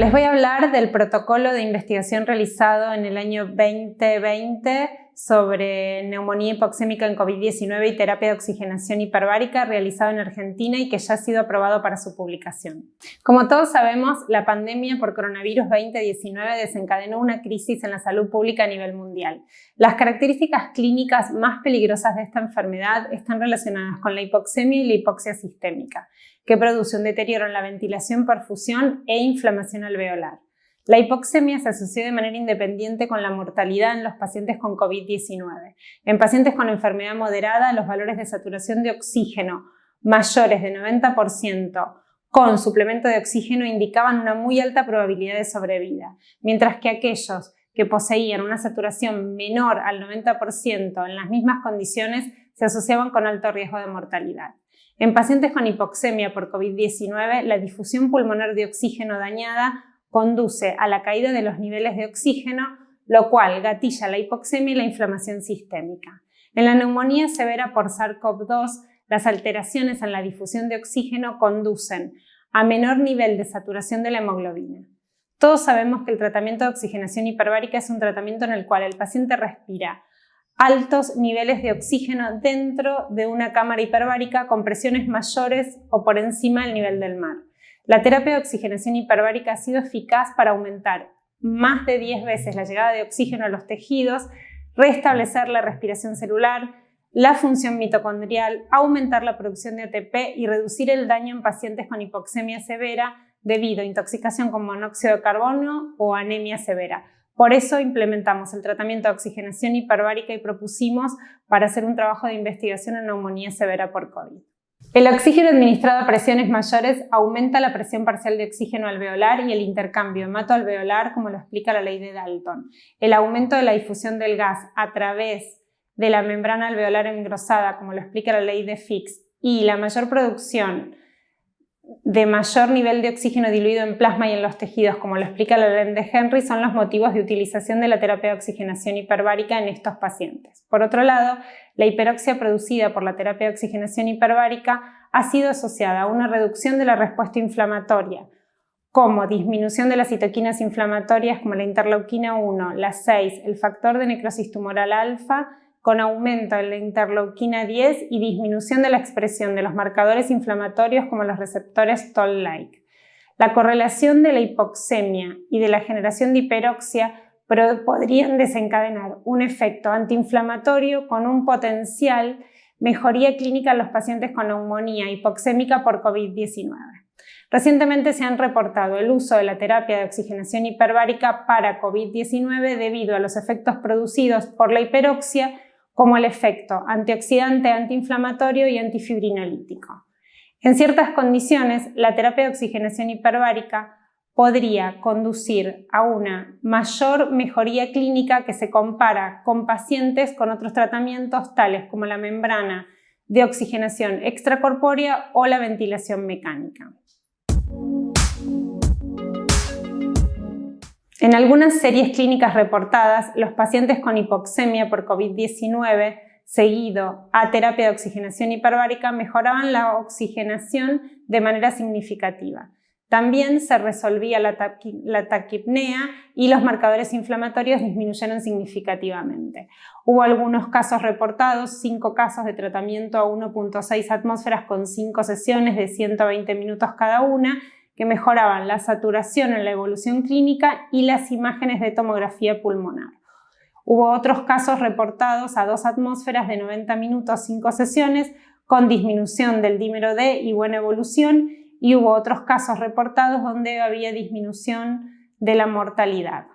les voy a hablar del protocolo de investigación realizado en el año 2020 sobre neumonía hipoxémica en COVID-19 y terapia de oxigenación hiperbárica realizado en Argentina y que ya ha sido aprobado para su publicación. Como todos sabemos, la pandemia por coronavirus 2019 desencadenó una crisis en la salud pública a nivel mundial. Las características clínicas más peligrosas de esta enfermedad están relacionadas con la hipoxemia y la hipoxia sistémica, que produce un deterioro en la ventilación, perfusión e inflamación alveolar. La hipoxemia se asoció de manera independiente con la mortalidad en los pacientes con COVID-19. En pacientes con enfermedad moderada, los valores de saturación de oxígeno mayores de 90% con suplemento de oxígeno indicaban una muy alta probabilidad de sobrevida, mientras que aquellos que poseían una saturación menor al 90% en las mismas condiciones se asociaban con alto riesgo de mortalidad. En pacientes con hipoxemia por COVID-19, la difusión pulmonar de oxígeno dañada conduce a la caída de los niveles de oxígeno, lo cual gatilla la hipoxemia y la inflamación sistémica. En la neumonía severa por SARS-CoV-2, las alteraciones en la difusión de oxígeno conducen a menor nivel de saturación de la hemoglobina. Todos sabemos que el tratamiento de oxigenación hiperbárica es un tratamiento en el cual el paciente respira altos niveles de oxígeno dentro de una cámara hiperbárica con presiones mayores o por encima del nivel del mar. La terapia de oxigenación hiperbárica ha sido eficaz para aumentar más de 10 veces la llegada de oxígeno a los tejidos, restablecer la respiración celular, la función mitocondrial, aumentar la producción de ATP y reducir el daño en pacientes con hipoxemia severa debido a intoxicación con monóxido de carbono o anemia severa. Por eso implementamos el tratamiento de oxigenación hiperbárica y propusimos para hacer un trabajo de investigación en neumonía severa por COVID. El oxígeno administrado a presiones mayores aumenta la presión parcial de oxígeno alveolar y el intercambio hematoalveolar, como lo explica la ley de Dalton. El aumento de la difusión del gas a través de la membrana alveolar engrosada, como lo explica la ley de Fick, y la mayor producción de mayor nivel de oxígeno diluido en plasma y en los tejidos, como lo explica la ley de Henry, son los motivos de utilización de la terapia de oxigenación hiperbárica en estos pacientes. Por otro lado, la hiperoxia producida por la terapia de oxigenación hiperbárica ha sido asociada a una reducción de la respuesta inflamatoria, como disminución de las citoquinas inflamatorias como la interleuquina 1, la 6, el factor de necrosis tumoral alfa, con aumento en la interleuquina 10 y disminución de la expresión de los marcadores inflamatorios como los receptores Toll-like. La correlación de la hipoxemia y de la generación de hiperoxia podrían desencadenar un efecto antiinflamatorio con un potencial mejoría clínica en los pacientes con neumonía hipoxémica por COVID-19. Recientemente se han reportado el uso de la terapia de oxigenación hiperbárica para COVID-19 debido a los efectos producidos por la hiperoxia, como el efecto antioxidante, antiinflamatorio y antifibrinolítico. En ciertas condiciones, la terapia de oxigenación hiperbárica podría conducir a una mayor mejoría clínica que se compara con pacientes con otros tratamientos tales como la membrana de oxigenación extracorpórea o la ventilación mecánica. En algunas series clínicas reportadas, los pacientes con hipoxemia por COVID-19 seguido a terapia de oxigenación hiperbárica mejoraban la oxigenación de manera significativa. También se resolvía la taquipnea y los marcadores inflamatorios disminuyeron significativamente. Hubo algunos casos reportados, 5 casos de tratamiento a 1.6 atmósferas con 5 sesiones de 120 minutos cada una, que mejoraban la saturación en la evolución clínica y las imágenes de tomografía pulmonar. Hubo otros casos reportados a 2 atmósferas de 90 minutos, 5 sesiones, con disminución del dímero D y buena evolución, y hubo otros casos reportados donde había disminución de la mortalidad.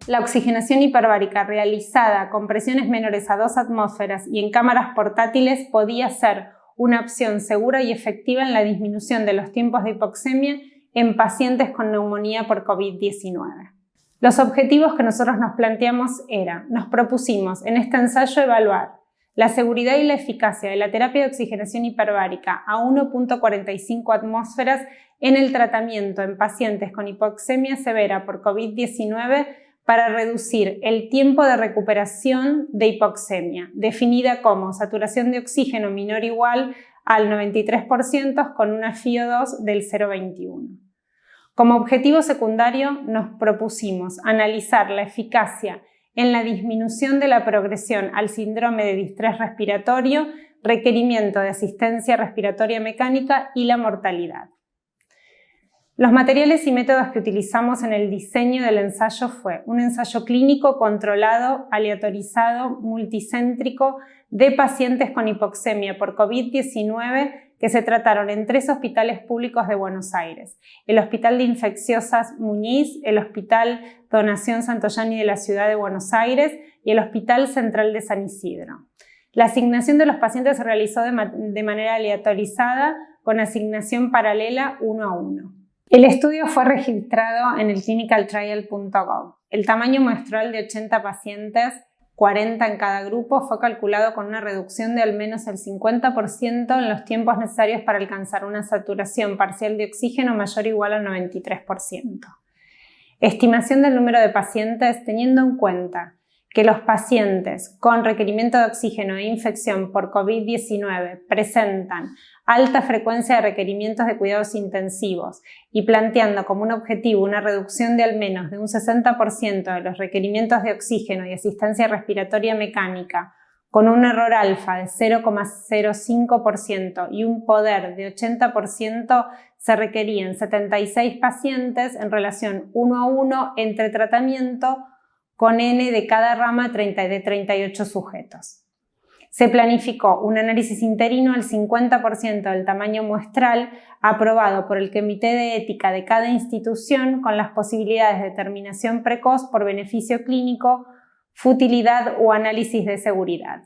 La oxigenación hiperbárica realizada con presiones menores a 2 atmósferas y en cámaras portátiles podía ser una opción segura y efectiva en la disminución de los tiempos de hipoxemia en pacientes con neumonía por COVID-19. Los objetivos que nosotros nos planteamos nos propusimos en este ensayo evaluar la seguridad y la eficacia de la terapia de oxigenación hiperbárica a 1.45 atmósferas en el tratamiento en pacientes con hipoxemia severa por COVID-19 para reducir el tiempo de recuperación de hipoxemia, definida como saturación de oxígeno menor o igual al 93% con una FiO2 del 0,21. Como objetivo secundario nos propusimos analizar la eficacia en la disminución de la progresión al síndrome de distrés respiratorio, requerimiento de asistencia respiratoria mecánica y la mortalidad. Los materiales y métodos que utilizamos en el diseño del ensayo fue un ensayo clínico controlado, aleatorizado, multicéntrico de pacientes con hipoxemia por COVID-19 que se trataron en 3 hospitales públicos de Buenos Aires: el Hospital de Infecciosas Muñiz, el Hospital Donación Santoyani de la Ciudad de Buenos Aires y el Hospital Central de San Isidro. La asignación de los pacientes se realizó de manera aleatorizada con asignación paralela 1 a 1. El estudio fue registrado en el clinicaltrial.gov. El tamaño muestral de 80 pacientes, 40 en cada grupo, fue calculado con una reducción de al menos el 50% en los tiempos necesarios para alcanzar una saturación parcial de oxígeno mayor o igual al 93%. Estimación del número de pacientes teniendo en cuenta que los pacientes con requerimiento de oxígeno e infección por COVID-19 presentan alta frecuencia de requerimientos de cuidados intensivos y planteando como un objetivo una reducción de al menos de un 60% de los requerimientos de oxígeno y asistencia respiratoria mecánica con un error alfa de 0,05% y un poder de 80%, se requerían 76 pacientes en relación 1 a 1 entre tratamiento con N de cada rama de 38 sujetos. Se planificó un análisis interino al 50% del tamaño muestral aprobado por el Comité de Ética de cada institución con las posibilidades de determinación precoz por beneficio clínico, futilidad o análisis de seguridad.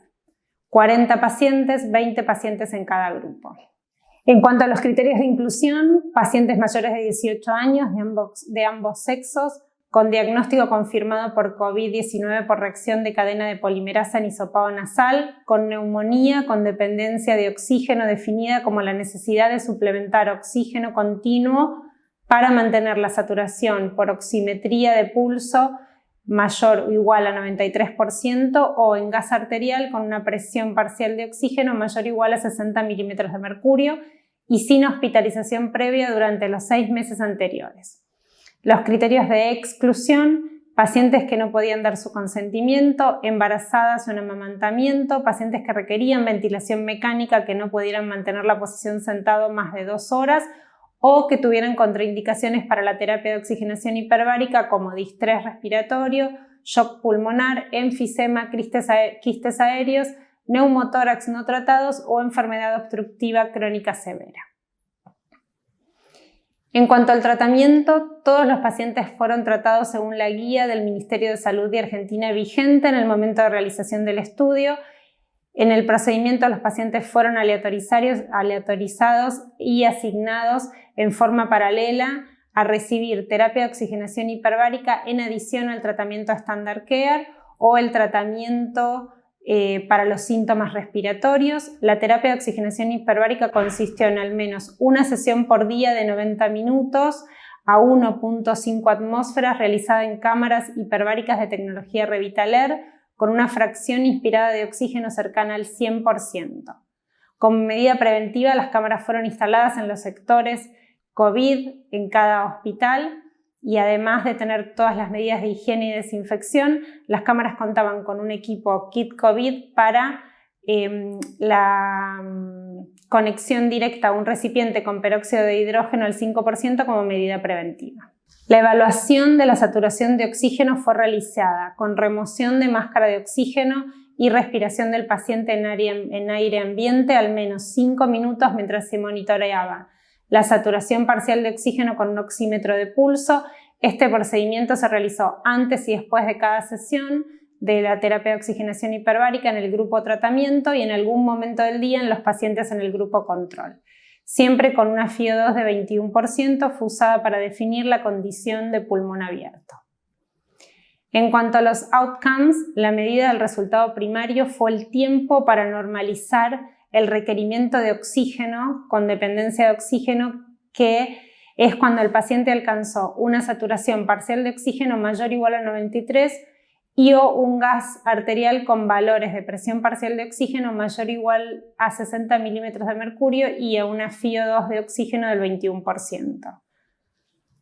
40 pacientes, 20 pacientes en cada grupo. En cuanto a los criterios de inclusión, pacientes mayores de 18 años de ambos sexos, con diagnóstico confirmado por COVID-19 por reacción de cadena de polimerasa en hisopado nasal, con neumonía con dependencia de oxígeno definida como la necesidad de suplementar oxígeno continuo para mantener la saturación por oximetría de pulso mayor o igual a 93% o en gas arterial con una presión parcial de oxígeno mayor o igual a 60 milímetros de mercurio y sin hospitalización previa durante los 6 meses anteriores. Los criterios de exclusión: pacientes que no podían dar su consentimiento, embarazadas o en amamantamiento, pacientes que requerían ventilación mecánica que no pudieran mantener la posición sentado más de 2 horas o que tuvieran contraindicaciones para la terapia de oxigenación hiperbárica como distrés respiratorio, shock pulmonar, enfisema, quistes aéreos, neumotórax no tratados o enfermedad obstructiva crónica severa. En cuanto al tratamiento, todos los pacientes fueron tratados según la guía del Ministerio de Salud de Argentina vigente en el momento de realización del estudio. En el procedimiento, los pacientes fueron aleatorizados y asignados en forma paralela a recibir terapia de oxigenación hiperbárica en adición al tratamiento Standard Care o el tratamiento para los síntomas respiratorios. La terapia de oxigenación hiperbárica consistió en al menos una sesión por día de 90 minutos a 1.5 atmósferas realizada en cámaras hiperbáricas de tecnología Revitaler con una fracción inspirada de oxígeno cercana al 100%. Como medida preventiva, las cámaras fueron instaladas en los sectores COVID en cada hospital. Y además de tener todas las medidas de higiene y desinfección, las cámaras contaban con un equipo kit COVID para la conexión directa a un recipiente con peróxido de hidrógeno al 5% como medida preventiva. La evaluación de la saturación de oxígeno fue realizada con remoción de máscara de oxígeno y respiración del paciente en aire ambiente al menos 5 minutos mientras se monitoreaba la saturación parcial de oxígeno con un oxímetro de pulso. Este procedimiento se realizó antes y después de cada sesión de la terapia de oxigenación hiperbárica en el grupo tratamiento y en algún momento del día en los pacientes en el grupo control. Siempre con una FiO2 de 21% fue usada para definir la condición de pulmón abierto. En cuanto a los outcomes, la medida del resultado primario fue el tiempo para normalizar el requerimiento de oxígeno con dependencia de oxígeno, que es cuando el paciente alcanzó una saturación parcial de oxígeno mayor o igual a 93 y o un gas arterial con valores de presión parcial de oxígeno mayor o igual a 60 milímetros de mercurio y a una FiO2 de oxígeno del 21%.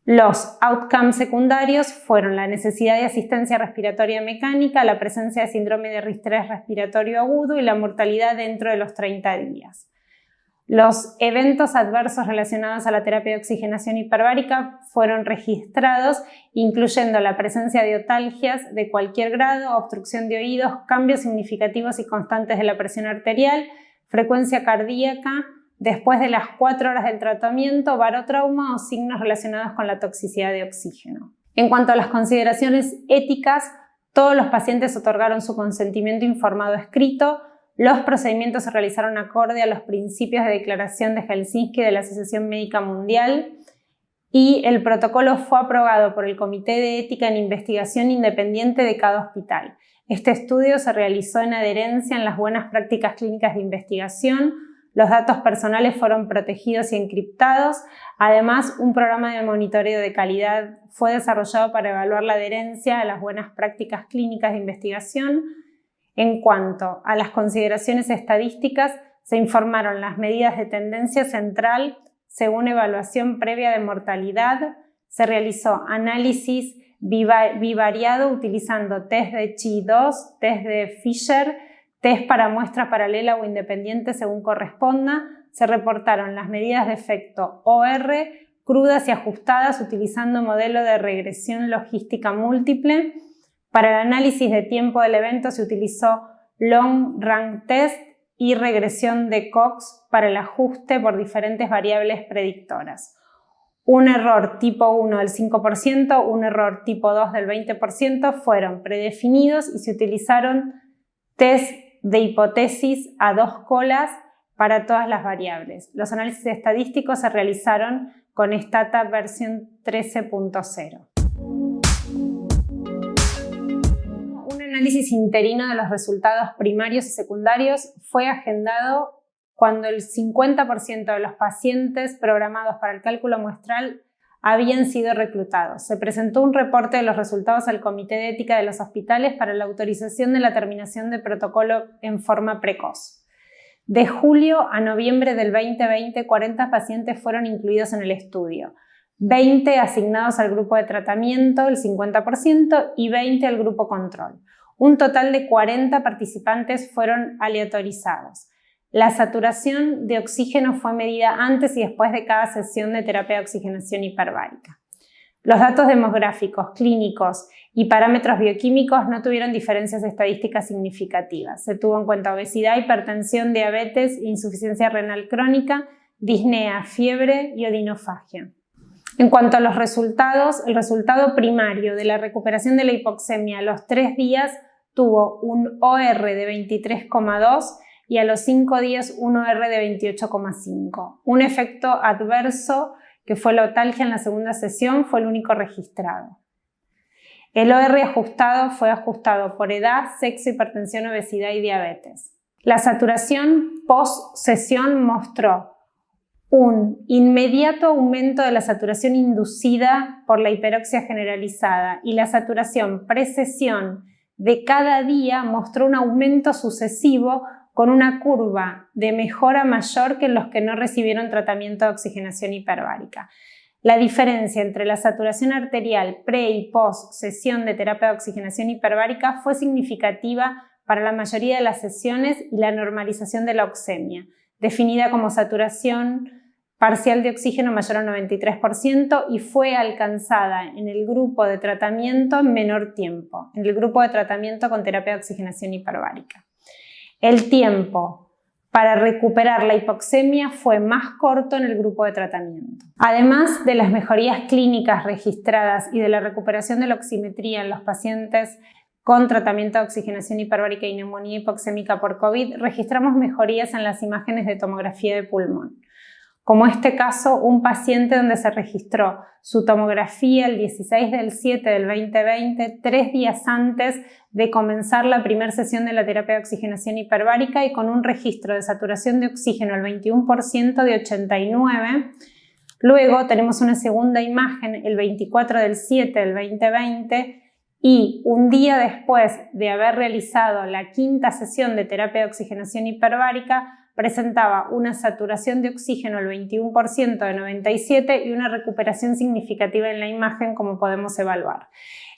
Los outcomes secundarios fueron la necesidad de asistencia respiratoria mecánica, la presencia de síndrome de estrés respiratorio agudo y la mortalidad dentro de los 30 días. Los eventos adversos relacionados a la terapia de oxigenación hiperbárica fueron registrados, incluyendo la presencia de otalgias de cualquier grado, obstrucción de oídos, cambios significativos y constantes de la presión arterial, frecuencia cardíaca, después de las 4 horas del tratamiento, barotrauma o signos relacionados con la toxicidad de oxígeno. En cuanto a las consideraciones éticas, todos los pacientes otorgaron su consentimiento informado escrito. Los procedimientos se realizaron acorde a los principios de declaración de Helsinki de la Asociación Médica Mundial y el protocolo fue aprobado por el Comité de Ética en Investigación Independiente de cada hospital. Este estudio se realizó en adherencia en las buenas prácticas clínicas de investigación. Los datos personales fueron protegidos y encriptados. Además, un programa de monitoreo de calidad fue desarrollado para evaluar la adherencia a las buenas prácticas clínicas de investigación. En cuanto a las consideraciones estadísticas, se informaron las medidas de tendencia central según evaluación previa de mortalidad. Se realizó análisis bivariado utilizando test de Chi2, test de Fisher, test para muestra paralela o independiente según corresponda. Se reportaron las medidas de efecto OR crudas y ajustadas utilizando modelo de regresión logística múltiple. Para el análisis de tiempo del evento se utilizó Long Rank Test y regresión de Cox para el ajuste por diferentes variables predictoras. Un error tipo 1 del 5%, un error tipo 2 del 20% fueron predefinidos y se utilizaron test de hipótesis a 2 colas para todas las variables. Los análisis estadísticos se realizaron con Stata versión 13.0. Un análisis interino de los resultados primarios y secundarios fue agendado cuando el 50% de los pacientes programados para el cálculo muestral habían sido reclutados. Se presentó un reporte de los resultados al Comité de Ética de los Hospitales para la autorización de la terminación de protocolo en forma precoz. De julio a noviembre del 2020, 40 pacientes fueron incluidos en el estudio. 20 asignados al grupo de tratamiento, el 50%, y 20 al grupo control. Un total de 40 participantes fueron aleatorizados. La saturación de oxígeno fue medida antes y después de cada sesión de terapia de oxigenación hiperbárica. Los datos demográficos, clínicos y parámetros bioquímicos no tuvieron diferencias estadísticas significativas. Se tuvo en cuenta obesidad, hipertensión, diabetes, insuficiencia renal crónica, disnea, fiebre y odinofagia. En cuanto a los resultados, el resultado primario de la recuperación de la hipoxemia a los 3 días tuvo un OR de 23,2 y a los 5 días un OR de 28,5. Un efecto adverso, que fue la otalgia en la segunda sesión, fue el único registrado. El OR ajustado fue ajustado por edad, sexo, hipertensión, obesidad y diabetes. La saturación post-sesión mostró un inmediato aumento de la saturación inducida por la hiperoxia generalizada y la saturación pre-sesión de cada día mostró un aumento sucesivo con una curva de mejora mayor que en los que no recibieron tratamiento de oxigenación hiperbárica. La diferencia entre la saturación arterial pre y post sesión de terapia de oxigenación hiperbárica fue significativa para la mayoría de las sesiones y la normalización de la oxemia, definida como saturación parcial de oxígeno mayor a 93% y fue alcanzada en el grupo de tratamiento en menor tiempo, en el grupo de tratamiento con terapia de oxigenación hiperbárica. El tiempo para recuperar la hipoxemia fue más corto en el grupo de tratamiento. Además de las mejorías clínicas registradas y de la recuperación de la oximetría en los pacientes con tratamiento de oxigenación hiperbárica y neumonía hipoxémica por COVID, registramos mejorías en las imágenes de tomografía de pulmón. Como este caso, un paciente donde se registró su tomografía el 16 del 7 del 2020, 3 días antes de comenzar la primera sesión de la terapia de oxigenación hiperbárica y con un registro de saturación de oxígeno al 21% de 89. Luego tenemos una segunda imagen el 24 del 7 del 2020 y un día después de haber realizado la 5ª sesión de terapia de oxigenación hiperbárica presentaba una saturación de oxígeno al 21% de 97 y una recuperación significativa en la imagen, como podemos evaluar.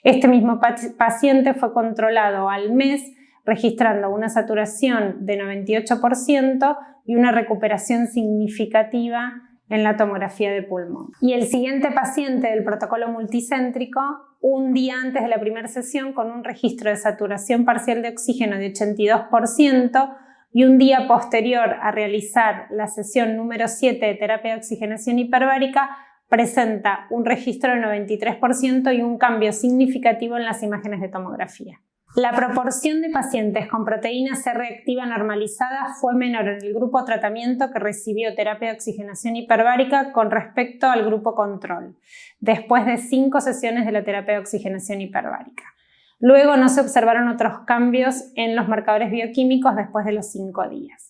Este mismo paciente fue controlado al mes registrando una saturación de 98% y una recuperación significativa en la tomografía de pulmón. Y el siguiente paciente del protocolo multicéntrico, un día antes de la primera sesión, con un registro de saturación parcial de oxígeno de 82%, y un día posterior a realizar la sesión número 7 de terapia de oxigenación hiperbárica, presenta un registro del 93% y un cambio significativo en las imágenes de tomografía. La proporción de pacientes con proteína C reactiva normalizada fue menor en el grupo tratamiento que recibió terapia de oxigenación hiperbárica con respecto al grupo control, después de 5 sesiones de la terapia de oxigenación hiperbárica. Luego no se observaron otros cambios en los marcadores bioquímicos después de los 5 días.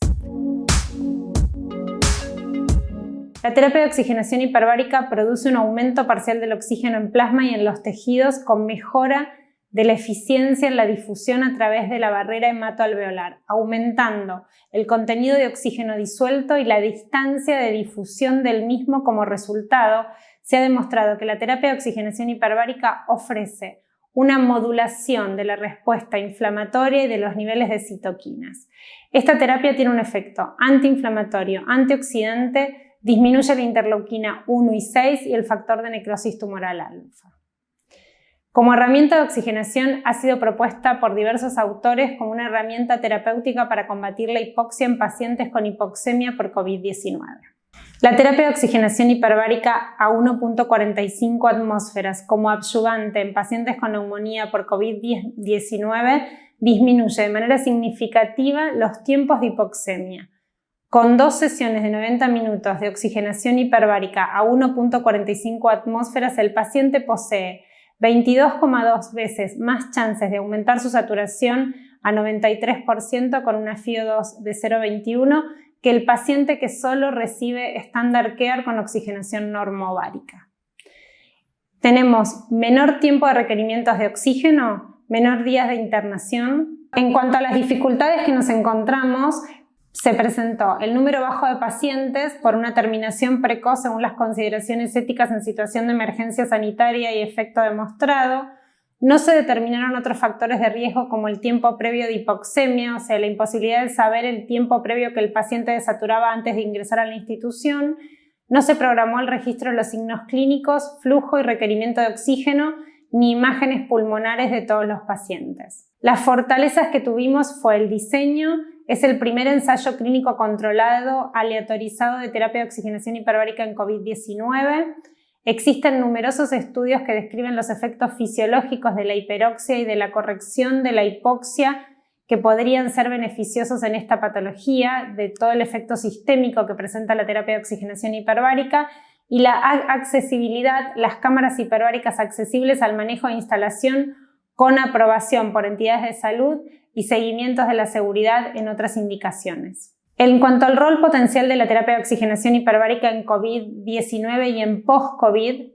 La terapia de oxigenación hiperbárica produce un aumento parcial del oxígeno en plasma y en los tejidos con mejora de la eficiencia en la difusión a través de la barrera hematoalveolar, aumentando el contenido de oxígeno disuelto y la distancia de difusión del mismo. Como resultado, se ha demostrado que la terapia de oxigenación hiperbárica ofrece una modulación de la respuesta inflamatoria y de los niveles de citoquinas. Esta terapia tiene un efecto antiinflamatorio, antioxidante, disminuye la interleuquina 1 y 6 y el factor de necrosis tumoral alfa. Como herramienta de oxigenación ha sido propuesta por diversos autores como una herramienta terapéutica para combatir la hipoxia en pacientes con hipoxemia por COVID-19. La terapia de oxigenación hiperbárica a 1.45 atmósferas como adyuvante en pacientes con neumonía por COVID-19 disminuye de manera significativa los tiempos de hipoxemia. Con 2 sesiones de 90 minutos de oxigenación hiperbárica a 1.45 atmósferas, el paciente posee 22,2 veces más chances de aumentar su saturación a 93% con una FiO2 de 0,21 que el paciente que solo recibe Standard Care con oxigenación normovárica. Tenemos menor tiempo de requerimientos de oxígeno, menor días de internación. En cuanto a las dificultades que nos encontramos, se presentó el número bajo de pacientes por una terminación precoz según las consideraciones éticas en situación de emergencia sanitaria y efecto demostrado. No se determinaron otros factores de riesgo como el tiempo previo de hipoxemia, o sea, la imposibilidad de saber el tiempo previo que el paciente desaturaba antes de ingresar a la institución. No se programó el registro de los signos clínicos, flujo y requerimiento de oxígeno, ni imágenes pulmonares de todos los pacientes. Las fortalezas que tuvimos fue el diseño. Es el primer ensayo clínico controlado aleatorizado de terapia de oxigenación hiperbárica en COVID-19. Existen numerosos estudios que describen los efectos fisiológicos de la hiperoxia y de la corrección de la hipoxia que podrían ser beneficiosos en esta patología, de todo el efecto sistémico que presenta la terapia de oxigenación hiperbárica y la accesibilidad, las cámaras hiperbáricas accesibles al manejo de instalación con aprobación por entidades de salud y seguimientos de la seguridad en otras indicaciones. En cuanto al rol potencial de la terapia de oxigenación hiperbárica en COVID-19 y en post-COVID,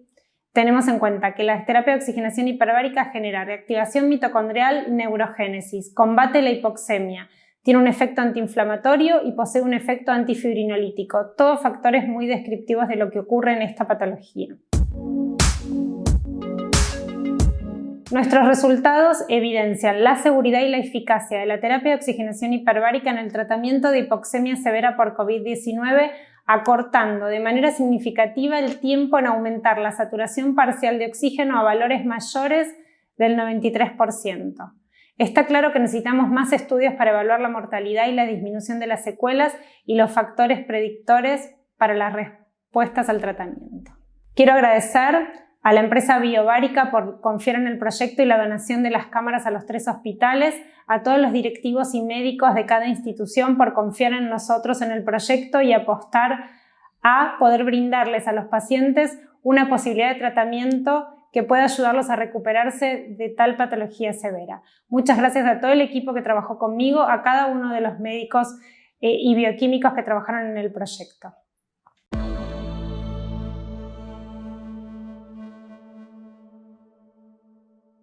tenemos en cuenta que la terapia de oxigenación hiperbárica genera reactivación mitocondrial, neurogénesis, combate la hipoxemia, tiene un efecto antiinflamatorio y posee un efecto antifibrinolítico, todos factores muy descriptivos de lo que ocurre en esta patología. Nuestros resultados evidencian la seguridad y la eficacia de la terapia de oxigenación hiperbárica en el tratamiento de hipoxemia severa por COVID-19, acortando de manera significativa el tiempo en aumentar la saturación parcial de oxígeno a valores mayores del 93%. Está claro que necesitamos más estudios para evaluar la mortalidad y la disminución de las secuelas y los factores predictores para las respuestas al tratamiento. Quiero agradecer a la empresa Biobárica por confiar en el proyecto y la donación de las cámaras a los 3 hospitales, a todos los directivos y médicos de cada institución por confiar en nosotros en el proyecto y apostar a poder brindarles a los pacientes una posibilidad de tratamiento que pueda ayudarlos a recuperarse de tal patología severa. Muchas gracias a todo el equipo que trabajó conmigo, a cada uno de los médicos y bioquímicos que trabajaron en el proyecto.